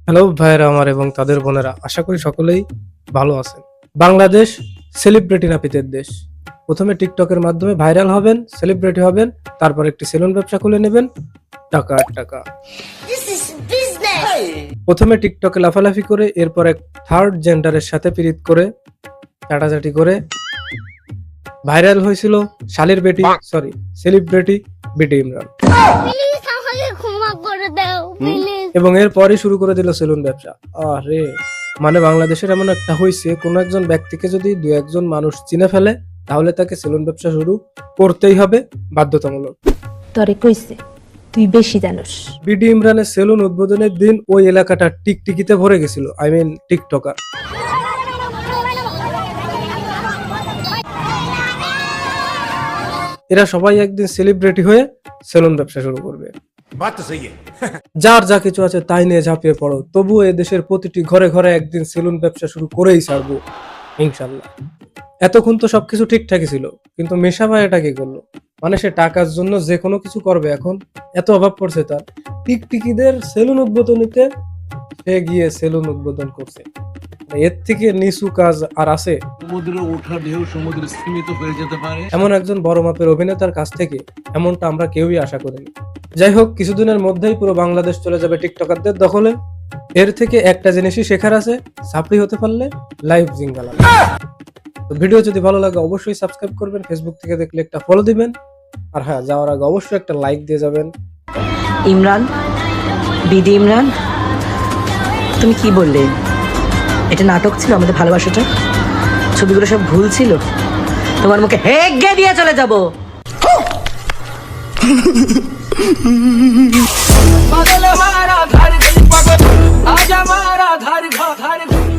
Hello ভাইয়েরা আমার এবং তাদের বোনেরা, আশা করি সকলেই ভালো আছেন। বাংলাদেশ সেলিব্রিটি নাপিতের দেশ। প্রথমে টিকটকের মাধ্যমে ভাইরাল হবেন, সেলিব্রিটি হবেন, তারপর একটি সেলুন ব্যবসা খুলে নেবেন, টাকা আর টাকা। প্রথমে টিকটকে লাফালাফি করে, এরপর এক থার্ড জেন্ডারের সাথে পীড়িত করে, চাটাচাটি করে ভাইরাল হয়েছিল শালির বেটি, সেলিব্রিটি বিটি ইমরান। প্লিজ আমাকে ক্ষমা করে দাও প্লিজ। এবং এরপরই শুরু করে দিল সেলুন ব্যবসা। আরে মানে বাংলাদেশের এমন একটা হয়েছে, কোন একজন ব্যক্তিকে যদি দু একজন মানুষ চিনে ফেলে, তাহলে তাকে সেলুন ব্যবসা শুরু করতেই হবে, বাধ্যতামূলক। তরে কইছে তুই বেশি জানোস। বিডি ইমরানের সেলুন উদ্বোধনের দিন ওই এলাকাটা টিকটিকিতে ভরে গেছিল, টিকটকার। এরা সবাই একদিন সেলিব্রিটি হয়ে সেলুন ব্যবসা শুরু করবে। যার যা কিছু আছে তাই নিয়ে ঝাঁপিয়ে পড়ো, তবুও এদেশের প্রতিটি ঘরে ঘরে একদিন সেলুন ব্যবসা শুরু করেই ছাড়বো ইনশাল্লাহ। এতক্ষণ তো সবকিছু ঠিকঠাকই ছিল, কিন্তু মেশা ভাই এটা কি করলো? মানে সে টাকার জন্য যে কোনো কিছু করবে, এখন এত অভাব পড়ছে তার। টিকটিকিদের সেলুন উদ্বোধনীতে সে গিয়ে সেলুন উদ্বোধন করছে। এর থেকে নিচু কাজ আর আছে? সমুদ্রে ওঠা ঢেউ সমুদ্রে স্থিমিত হয়ে যেতে পারে। এমন একজন বড় মাপের অভিনেতার কাছ থেকে এমনটা আমরা কেউই আশা করিনি। যাই হোক, কিছুদিনের মধ্যেই পুরো বাংলাদেশ চলে যাবে টিকটকারদের দখলে। এর থেকে একটা জিনিসই শেখার আছে, সাপ্লি হতে পারলে লাইভ জিঙ্গালা। তো ভিডিও যদি ভালো লাগে অবশ্যই সাবস্ক্রাইব করবেন, ফেসবুক থেকে দেখলে একটা ফলো দিবেন, আর হ্যাঁ, যাওয়ার আগে অবশ্যই একটা লাইক দিয়ে যাবেন। ইমরান, বিডি ইমরান, তুমি কি বললে? এটা নাটক ছিল আমাদের ভালোবাসাটা? ছবিগুলো সব ভুল ছিল? তোমার মুখে হেগে দিয়ে চলে যাব। পাগল হারা ধার দিল পাগল